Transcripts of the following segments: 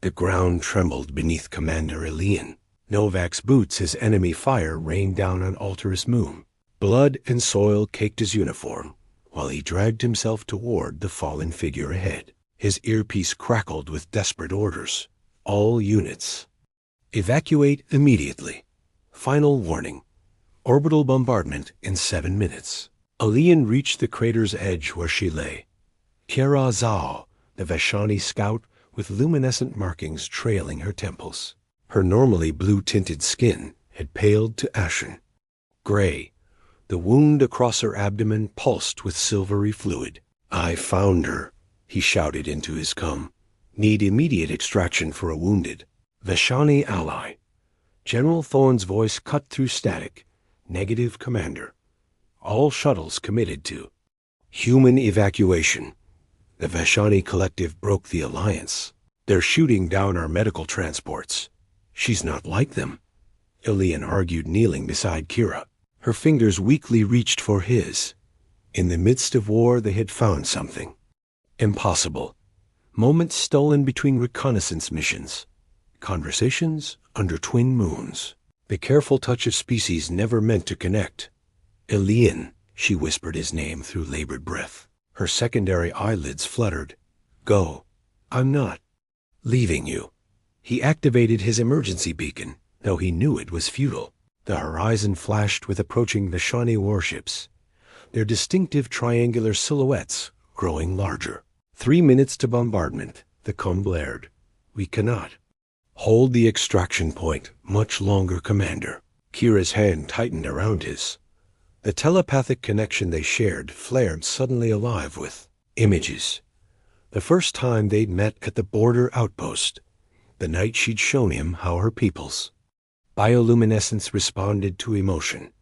The ground trembled beneath Commander Elian. Novak's boots, his enemy fire, rained down on Alterous Moon. Blood and soil caked his uniform, while he dragged himself toward the fallen figure ahead. His earpiece crackled with desperate orders. All units, evacuate immediately. Final warning. Orbital bombardment in 7 minutes. Elian reached the crater's edge where she lay. Kira Zhao, the Vashani scout, with luminescent markings trailing her temples. Her normally blue-tinted skin had paled to ashen. Gray, the wound across her abdomen pulsed with silvery fluid. "I found her," he shouted into his com. "Need immediate extraction for a wounded. Vashani ally." General Thorne's voice cut through static. "Negative, Commander. All shuttles committed to human evacuation. The Vashani Collective broke the alliance. They're shooting down our medical transports." "She's not like them," Elian argued, kneeling beside Kira. Her fingers weakly reached for his. In the midst of war, they had found something. Impossible. Moments stolen between reconnaissance missions. Conversations under twin moons. The careful touch of species never meant to connect. "Elian," she whispered his name through labored breath. Her secondary eyelids fluttered. "Go. I'm not leaving you." He activated his emergency beacon, though he knew it was futile. The horizon flashed with approaching Vashani warships, their distinctive triangular silhouettes growing larger. 3 minutes to bombardment, the com blared. "We cannot hold the extraction point much longer, Commander." Kira's hand tightened around his. The telepathic connection they shared flared suddenly alive with images. The first time they'd met at the border outpost, the night she'd shown him how her peoples. Bioluminescence responded to emotion,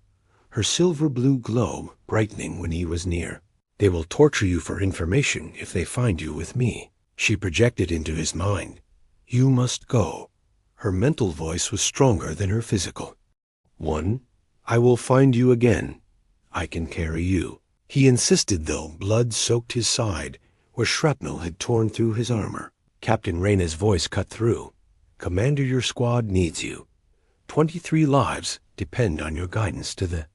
her silver-blue glow brightening when he was near. "They will torture you for information if they find you with me," she projected into his mind. "You must go." Her mental voice was stronger than her physical. "1. I will find you again. I can carry you." He insisted, though blood soaked his side, where shrapnel had torn through his armor. Captain Reyna's voice cut through. "Commander, your squad needs you. 23 lives depend on your guidance to the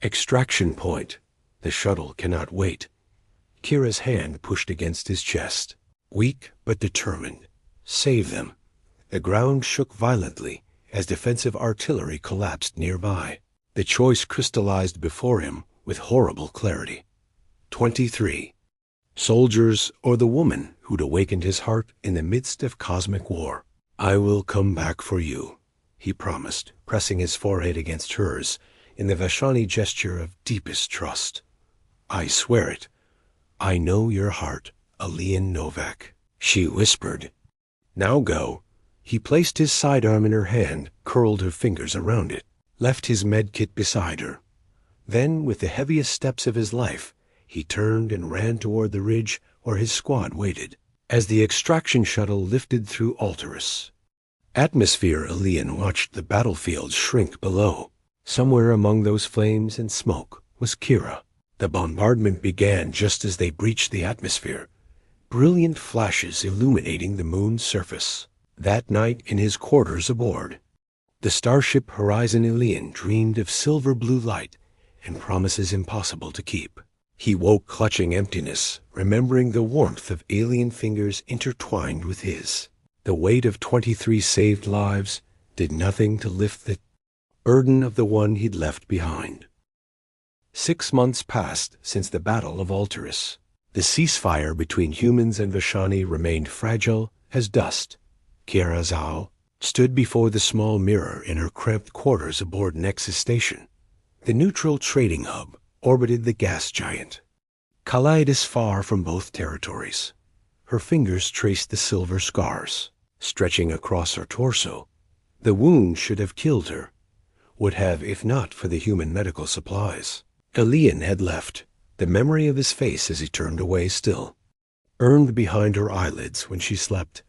extraction point. The shuttle cannot wait." Kira's hand pushed against his chest. Weak but determined. Save them. The ground shook violently as defensive artillery collapsed nearby. The choice crystallized before him with horrible clarity. 23. Soldiers or the woman who'd awakened his heart in the midst of cosmic war. "I will come back for you," he promised, pressing his forehead against hers in the Vashani gesture of deepest trust. "I swear it. I know your heart, Elian Novak," she whispered. "Now go." He placed his sidearm in her hand, curled her fingers around it, left his medkit beside her. Then, with the heaviest steps of his life, he turned and ran toward the ridge where his squad waited. As the extraction shuttle lifted through Alterous atmosphere, Elian watched the battlefield shrink below. Somewhere among those flames and smoke was Kira. The bombardment began just as they breached the atmosphere, brilliant flashes illuminating the moon's surface. That night, in his quarters aboard the starship Horizon, Elian dreamed of silver blue light and promises impossible to keep. He woke clutching emptiness, remembering the warmth of alien fingers intertwined with his. The weight of 23 saved lives did nothing to lift the burden of the one he'd left behind. 6 months passed since the Battle of Alterous. The ceasefire between humans and Vashani remained fragile as dust. Kira Zhao stood before the small mirror in her cramped quarters aboard Nexus Station. The neutral trading hub orbited the gas giant. Kalidas far from both territories. Her fingers traced the silver scars, stretching across her torso. The wound should have killed her, would have if not for the human medical supplies. Elian had left, the memory of his face as he turned away still, earned behind her eyelids when she slept.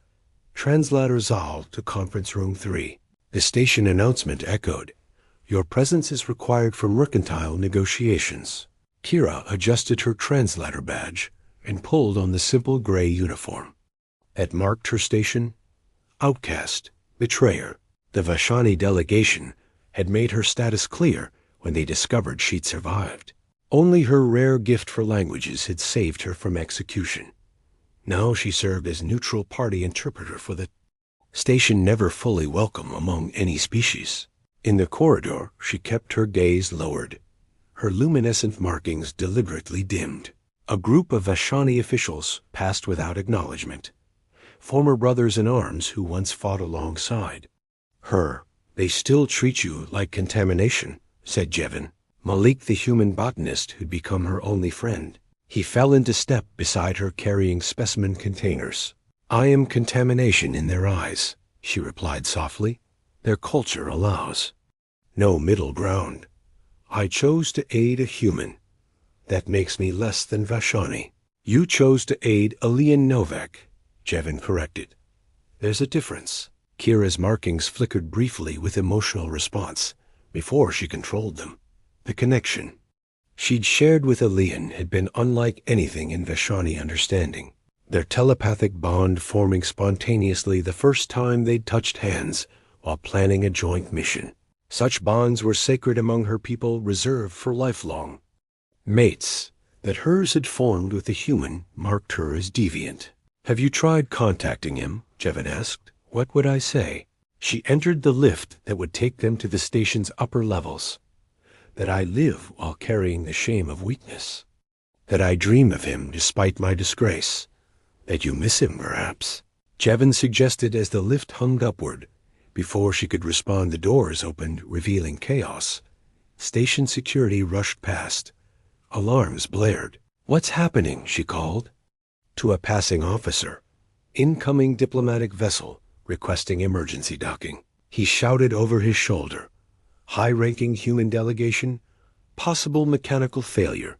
Translator Zal to Conference Room 3. The station announcement echoed. "Your presence is required for mercantile negotiations." Kira adjusted her translator badge and pulled on the simple gray uniform that marked her station. outcast, betrayer. The Vashani delegation had made her status clear when they discovered she'd survived. Only her rare gift for languages had saved her from execution. Now she served as neutral party interpreter for the station, never fully welcome among any species. In the corridor, she kept her gaze lowered, her luminescent markings deliberately dimmed. A group of Vashani officials passed without acknowledgement, former brothers-in-arms who once fought alongside her. "They still treat you like contamination," said Jevin, Malik, the human botanist who'd become her only friend. He fell into step beside her, carrying specimen containers. "I am contamination in their eyes," she replied softly. "Their culture allows no middle ground. I chose to aid a human. That makes me less than Vashani." "You chose to aid Alian Novak," Jevin corrected. "There's a difference." Kira's markings flickered briefly with emotional response before she controlled them. The connection she'd shared with Alian had been unlike anything in Vashani understanding, their telepathic bond forming spontaneously the first time they'd touched hands while planning a joint mission. Such bonds were sacred among her people, reserved for lifelong mates. That hers had formed with a human marked her as deviant. "Have you tried contacting him?" Jevin asked. "What would I say?" She entered the lift that would take them to the station's upper levels. "That I live while carrying the shame of weakness. That I dream of him despite my disgrace. That you miss him, perhaps," Jevin suggested as the lift hummed upward. Before she could respond, the doors opened, revealing chaos. Station security rushed past. Alarms blared. "What's happening?" she called to a passing officer. "Incoming diplomatic vessel requesting emergency docking," he shouted over his shoulder. "High-ranking human delegation, possible mechanical failure."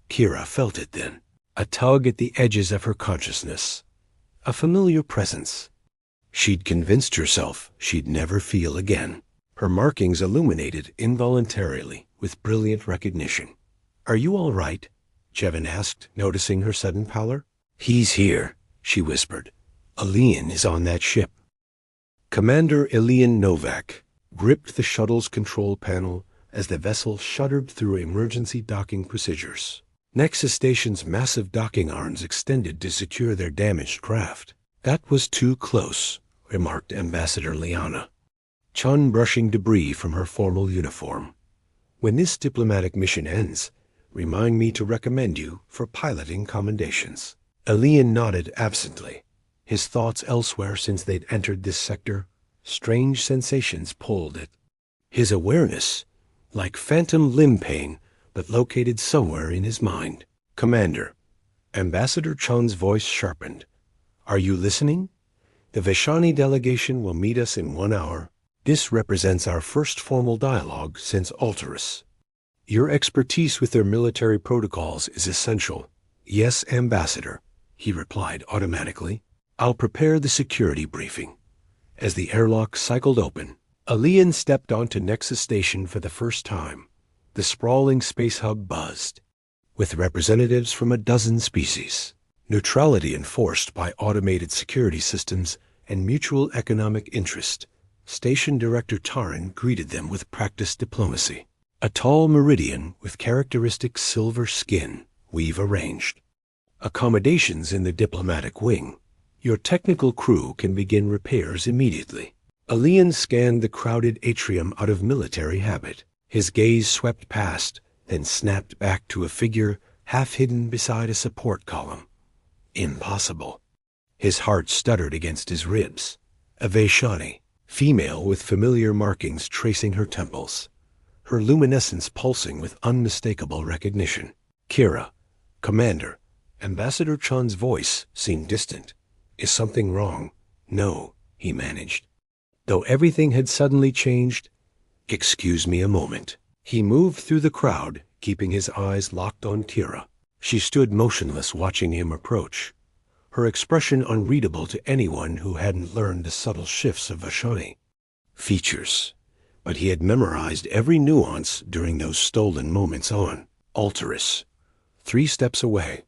Kira felt it then, a tug at the edges of her consciousness, a familiar presence she'd convinced herself she'd never feel again. Her markings illuminated involuntarily with brilliant recognition. "Are you all right?" Jevin asked, noticing her sudden pallor. "He's here," she whispered. "Alian is on that ship." Commander Alian Novak gripped the shuttle's control panel as the vessel shuddered through emergency docking procedures. Nexus Station's massive docking arms extended to secure their damaged craft. "That was too close," remarked Ambassador Liana, Chun brushing debris from her formal uniform. "When this diplomatic mission ends, remind me to recommend you for piloting commendations." Alian nodded absently, his thoughts elsewhere since they'd entered this sector. Strange sensations pulled at his awareness, like phantom limb pain, but located somewhere in his mind. "Commander," Ambassador Chun's voice sharpened. "Are you listening? The Vashani delegation will meet us in 1 hour. This represents our first formal dialogue since Alterus. Your expertise with their military protocols is essential." "Yes, Ambassador," he replied automatically. "I'll prepare the security briefing." As the airlock cycled open, Alian stepped onto Nexus Station for the first time. The sprawling space hub buzzed with representatives from a dozen species, neutrality enforced by automated security systems and mutual economic interest. Station Director Taran greeted them with practiced diplomacy. A tall Meridian with characteristic silver skin, we've arranged accommodations in the diplomatic wing. Your technical crew can begin repairs immediately." Alian scanned the crowded atrium out of military habit. His gaze swept past, then snapped back to a figure half hidden beside a support column. Impossible. His heart stuttered against his ribs. A Vashani, female with familiar markings tracing her temples, her luminescence pulsing with unmistakable recognition. "Kira, Commander." Ambassador Chun's voice seemed distant. "Is something wrong?" "No," he managed, though everything had suddenly changed. "Excuse me a moment." He moved through the crowd, keeping his eyes locked on Kira. She stood motionless, watching him approach, her expression unreadable to anyone who hadn't learned the subtle shifts of Vashani features. But he had memorized every nuance during those stolen moments on Alterus. 3 steps away.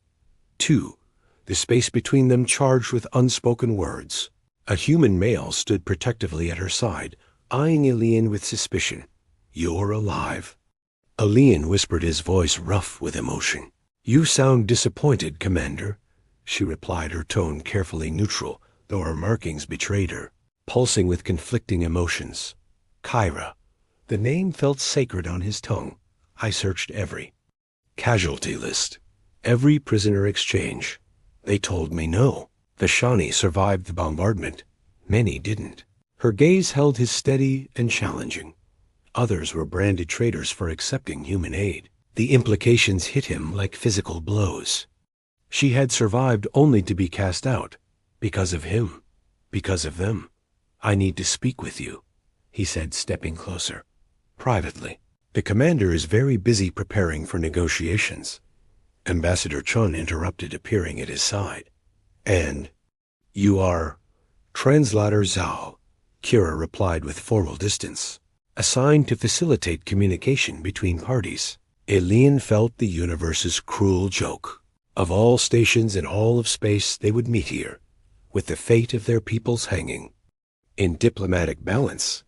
2. The space between them charged with unspoken words. A human male stood protectively at her side, eyeing Elian with suspicion. "You're alive." Elian whispered, his voice rough with emotion. "You sound disappointed, Commander," she replied, her tone carefully neutral, though her markings betrayed her, pulsing with conflicting emotions. Kyra. The name felt sacred on his tongue. I searched every casualty list, every prisoner exchange. They told me no. Vashani survived the bombardment. Many didn't. Her gaze held his steady and challenging. Others were branded traitors for accepting human aid. The implications hit him like physical blows. She had survived only to be cast out. Because of him. Because of them. "I need to speak with you," he said, stepping closer. "Privately. The commander is very busy preparing for negotiations." Ambassador Chun interrupted, appearing at his side. "And you are?" "Translator Zhao," Kira replied with formal distance. "Assigned to facilitate communication between parties." Elian felt the universe's cruel joke. Of all stations in all of space, they would meet here, with the fate of their peoples hanging. In diplomatic balance.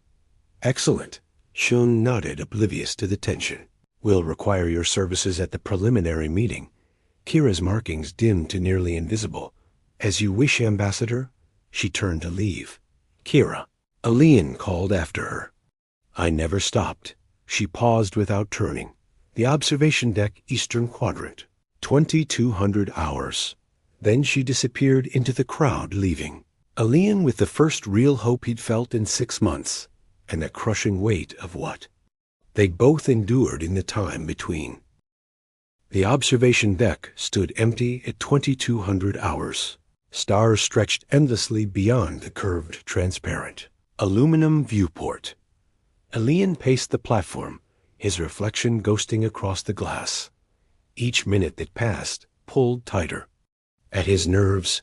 "Excellent." Shun nodded, oblivious to the tension. "We'll require your services at the preliminary meeting." Kira's markings dimmed to nearly invisible. "As you wish, Ambassador." She turned to leave. "Kira." Elian called after her. I never stopped. She paused without turning. The observation deck, eastern quadrant. 2200 hours. Then she disappeared into the crowd, leaving. Elian with the first real hope he'd felt in 6 months, and the crushing weight of what they'd both endured in the time between. The observation deck stood empty at 2200 hours. Stars stretched endlessly beyond the curved, transparent aluminum viewport. Elian paced the platform, his reflection ghosting across the glass. Each minute that passed pulled tighter at his nerves.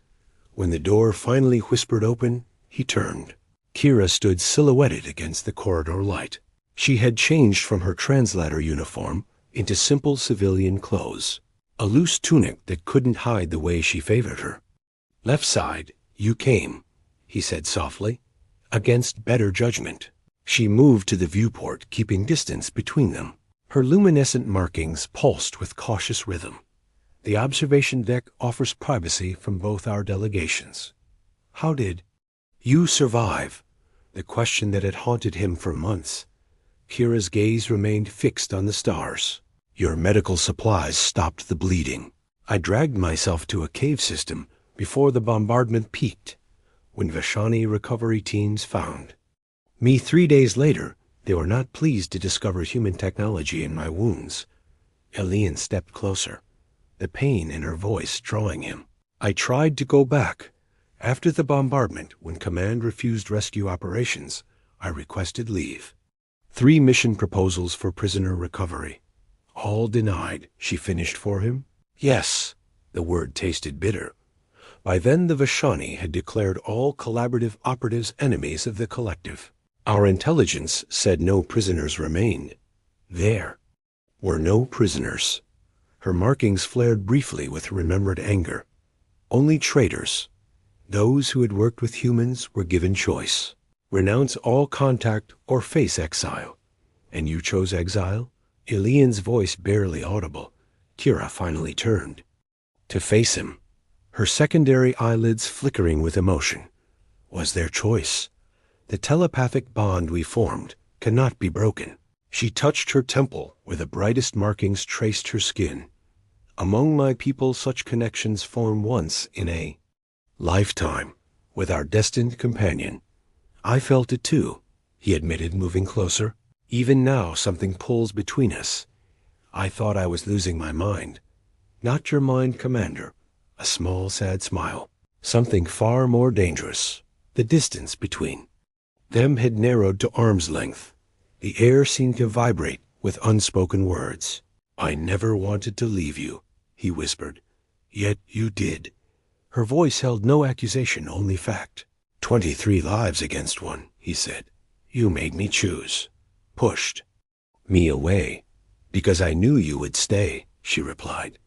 When the door finally whispered open, he turned. Kira stood silhouetted against the corridor light. She had changed from her translator uniform into simple civilian clothes, a loose tunic that couldn't hide the way she favored her. "Left side, you came," he said softly, against better judgment. She moved to the viewport, keeping distance between them. Her luminescent markings pulsed with cautious rhythm. "The observation deck offers privacy from both our delegations." "How did you survive?" The question that had haunted him for months. Kira's gaze remained fixed on the stars. "Your medical supplies stopped the bleeding. I dragged myself to a cave system before the bombardment peaked, when Vashani recovery teams found me 3 days later. They were not pleased to discover human technology in my wounds." Elian stepped closer, the pain in her voice drawing him. "I tried to go back. After the bombardment, when Command refused rescue operations, I requested leave. 3 mission proposals for prisoner recovery. All denied." She finished for him. "Yes." The word tasted bitter. By then the Vashani had declared all collaborative operatives enemies of the collective. Our intelligence said no prisoners remained. There were no prisoners. Her markings flared briefly with remembered anger. Only traitors. Those who had worked with humans were given choice. Renounce all contact or face exile. And you chose exile? Elian's voice barely audible. Kira finally turned to face him, her secondary eyelids flickering with emotion. Was their choice. The telepathic bond we formed cannot be broken. She touched her temple where the brightest markings traced her skin. Among my people, such connections form once in a lifetime with our destined companion. I felt it too, he admitted, moving closer. Even now something pulls between us. I thought I was losing my mind. Not your mind, Commander. A small, sad smile. Something far more dangerous. The distance between them had narrowed to arm's length. The air seemed to vibrate with unspoken words. "I never wanted to leave you," he whispered. "Yet you did." Her voice held no accusation, only fact. 23 lives against one, he said. "You made me choose. Pushed me away. Because I knew you would stay," she replied.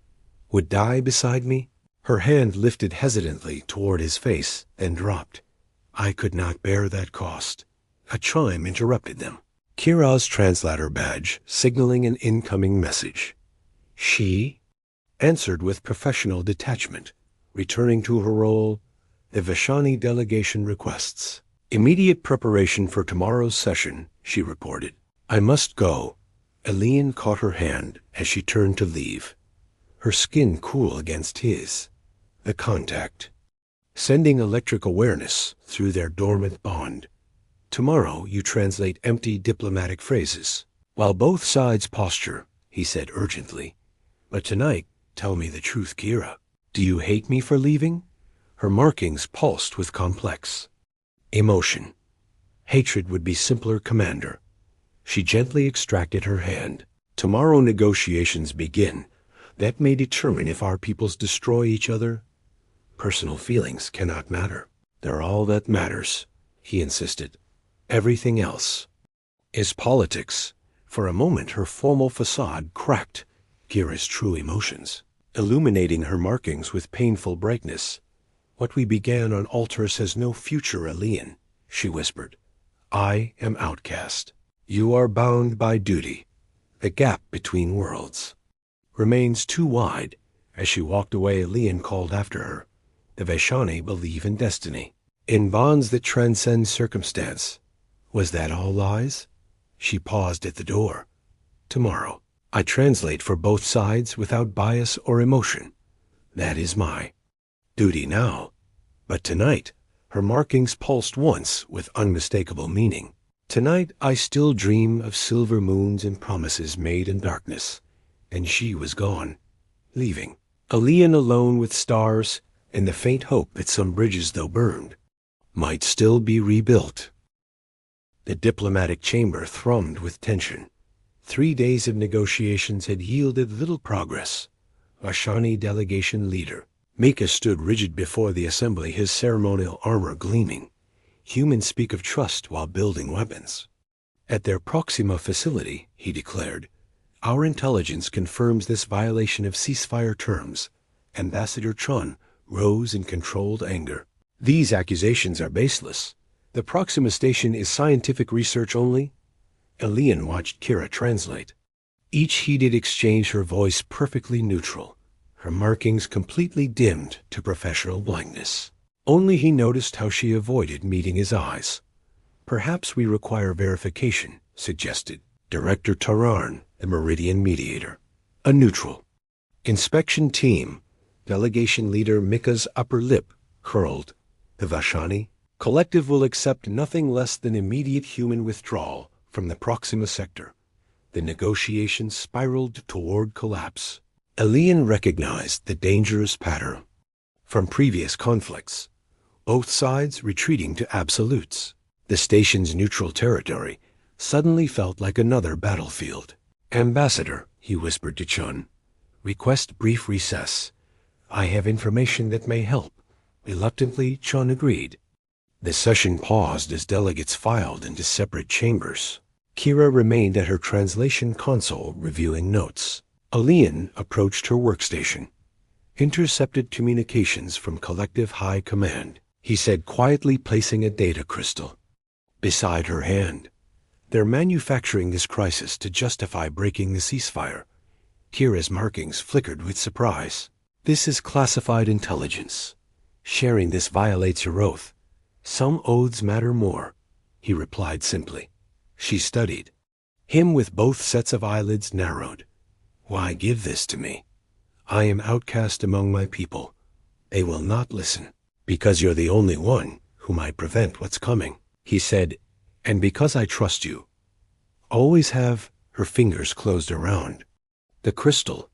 "Would die beside me?" Her hand lifted hesitantly toward his face, then dropped. I could not bear that cost. A chime interrupted them. Kira's translator badge signaling an incoming message. She answered with professional detachment, returning to her role. The Vashani delegation requests immediate preparation for tomorrow's session, she reported. I must go. Elian caught her hand as she turned to leave, her skin cool against his. The contact, sending electric awareness through their dormant bond. Tomorrow you translate empty diplomatic phrases, while both sides posture, he said urgently. But tonight, tell me the truth, Kira. Do you hate me for leaving? Her markings pulsed with complex emotion. Hatred would be simpler, Commander. She gently extracted her hand. Tomorrow negotiations begin. That may determine if our peoples destroy each other. Personal feelings cannot matter. They're all that matters, he insisted. Everything else is politics. For a moment her formal facade cracked Kira's true emotions, illuminating her markings with painful brightness. What we began on Altaris has no future, Elian, she whispered. I am outcast. You are bound by duty. The gap between worlds remains too wide. As she walked away, Elian called after her. The Vashani believe in destiny, in bonds that transcend circumstance. Was that all lies? She paused at the door. Tomorrow, I translate for both sides without bias or emotion. That is my duty now. But tonight, her markings pulsed once with unmistakable meaning. Tonight I still dream of silver moons and promises made in darkness. And she was gone, leaving Elian alone with stars and the faint hope that some bridges, though burned, might still be rebuilt. The diplomatic chamber thrummed with tension. 3 days of negotiations had yielded little progress. Vashani delegation leader Mika stood rigid before the assembly, his ceremonial armor gleaming. Humans speak of trust while building weapons. At their Proxima facility, he declared, our intelligence confirms this violation of ceasefire terms. Ambassador Chun rose in controlled anger. These accusations are baseless. The Proxima station is scientific research only. Elian watched Kira translate. Each heated exchange, her voice perfectly neutral, her markings completely dimmed to professional blindness. Only he noticed how she avoided meeting his eyes. Perhaps we require verification, suggested Director Taran, the Meridian mediator. A neutral inspection team. Delegation leader Mika's upper lip curled. The Vashani collective will accept nothing less than immediate human withdrawal from the Proxima sector. The negotiations spiraled toward collapse. Elian recognized the dangerous pattern from previous conflicts, both sides retreating to absolutes. The station's neutral territory suddenly felt like another battlefield. Ambassador, he whispered to Chun, request brief recess. I have information that may help. Reluctantly, Chun agreed. The session paused as delegates filed into separate chambers. Kira remained at her translation console reviewing notes. Elian approached her workstation. Intercepted communications from Collective High Command, he said quietly, placing a data crystal beside her hand. They're manufacturing this crisis to justify breaking the ceasefire. Kira's markings flickered with surprise. This is classified intelligence. Sharing this violates your oath. Some oaths matter more, he replied simply. She studied him with both sets of eyelids narrowed. Why give this to me? I am outcast among my people. They will not listen. Because you're the only one who might prevent what's coming, he said, and because I trust you. Always have. Her fingers closed around the crystal.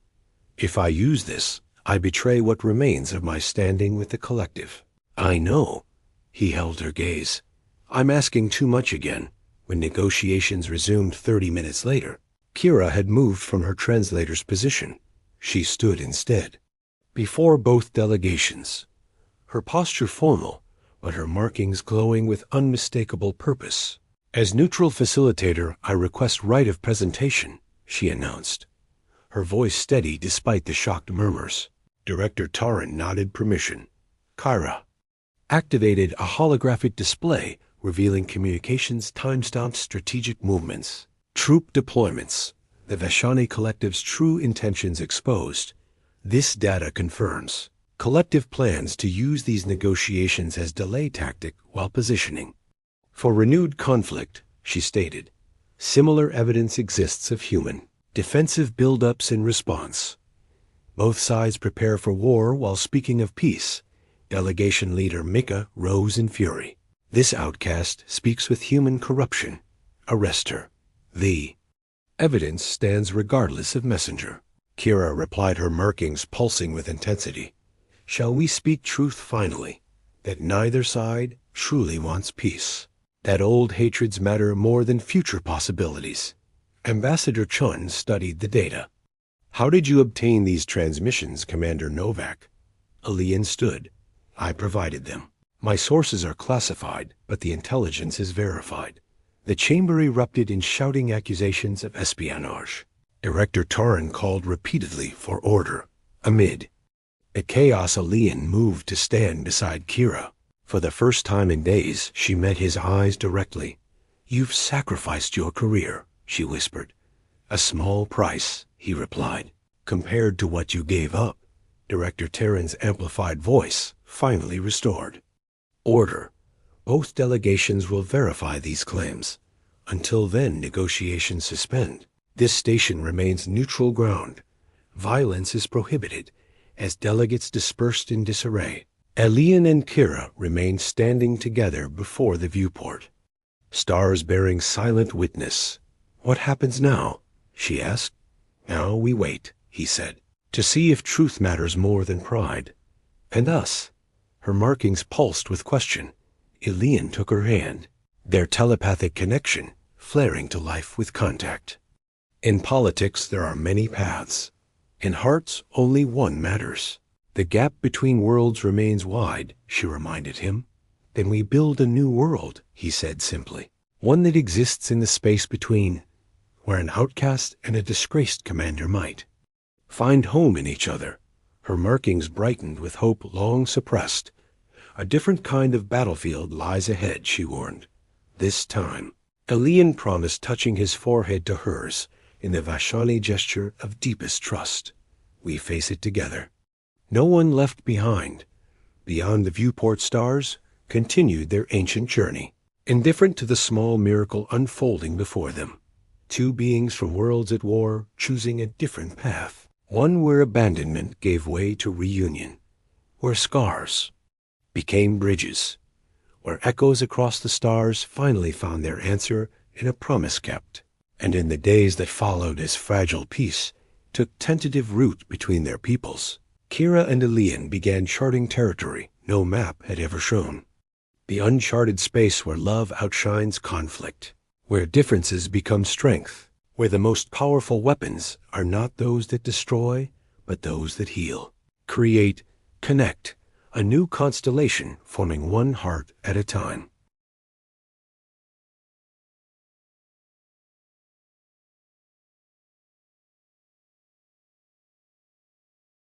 If I use this, I betray what remains of my standing with the collective. I know. He held her gaze. I'm asking too much again. When negotiations resumed 30 minutes later, Kira had moved from her translator's position. She stood instead before both delegations, her posture formal, but her markings glowing with unmistakable purpose. As neutral facilitator, I request right of presentation, she announced, her voice steady despite the shocked murmurs. Director Taran nodded permission. Kyra, activated a holographic display revealing communications timestamped strategic movements, troop deployments, the Vashani Collective's true intentions exposed. This data confirms collective plans to use these negotiations as delay tactic while positioning for renewed conflict, she stated. Similar evidence exists of human defensive buildups in response. Both sides prepare for war while speaking of peace. Delegation leader Mika rose in fury. This outcast speaks with human corruption. Arrest her. The evidence stands regardless of messenger. Kira replied, her markings pulsing with intensity. Shall we speak truth finally? That neither side truly wants peace. That old hatreds matter more than future possibilities. Ambassador Chun studied the data. How did you obtain these transmissions, Commander Novak? Alian stood. I provided them. My sources are classified, but the intelligence is verified. The chamber erupted in shouting accusations of espionage. Director Torren called repeatedly for order. Amid a chaos, Alian moved to stand beside Kira. For the first time in days, she met his eyes directly. You've sacrificed your career, she whispered. A small price, he replied, compared to what you gave up. Director Terran's amplified voice finally restored. Order. Both delegations will verify these claims. Until then, negotiations suspend. This station remains neutral ground. Violence is prohibited, as delegates dispersed in disarray. Alian and Kira remain standing together before the viewport. Stars bearing silent witness. What happens now? She asked. Now we wait, he said, to see if truth matters more than pride. And us? Her markings pulsed with question. Alian took her hand, their telepathic connection flaring to life with contact. In politics, there are many paths. In hearts, only one matters. The gap between worlds remains wide, she reminded him. Then we build a new world, he said simply. One that exists in the space between, where an outcast and a disgraced commander might find home in each other. Her markings brightened with hope long suppressed. A different kind of battlefield lies ahead, she warned. This time. Alian promised, touching his forehead to hers in the Vashani gesture of deepest trust. We face it together. No one left behind. Beyond the viewport, stars continued their ancient journey, indifferent to the small miracle unfolding before them. Two beings from worlds at war choosing a different path. One where abandonment gave way to reunion, where scars became bridges, where echoes across the stars finally found their answer in a promise kept. And in the days that followed, as fragile peace took tentative root between their peoples, Kira and Alian began charting territory no map had ever shown. The uncharted space where love outshines conflict, where differences become strength, where the most powerful weapons are not those that destroy, but those that heal. Create, connect, a new constellation forming one heart at a time.